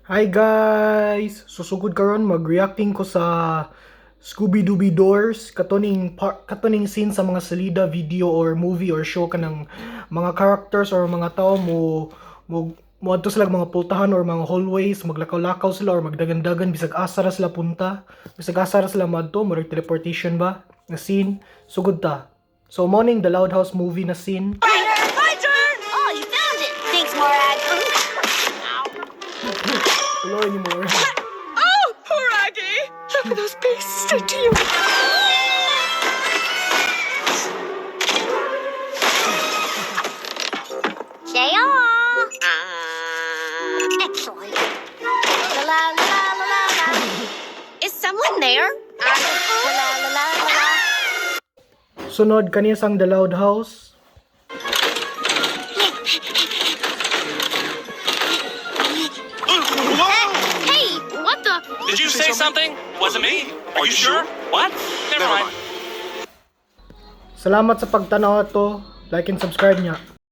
Hi guys! Susugod karon mag-reacting ko sa Scooby-Dooby Doors katuning scene sa mga salida video or movie or show kanang mga characters or mga tao mo adto sila mga pultahan or mga hallways, maglakaw-lakaw sila or magdagan-dagan bisag asa ra sila punta, bisag asa ra sila madto, murag teleportation ba nga scene. Sugod ta. So morning the Loud House movie na scene. My turn! Oh, you found it! Thanks, Morag. Hello anymore. Oh, Moragi! Look at those pigs stick to you. Say excellent. La la la la la la. Is someone there? La la la la la. Sunod kaniya sang The Loud House. Hey, what the? Did you say something? Wasn't me? Are you sure? What? Never mind. Salamat sa pagtanaw to. Like and subscribe niya.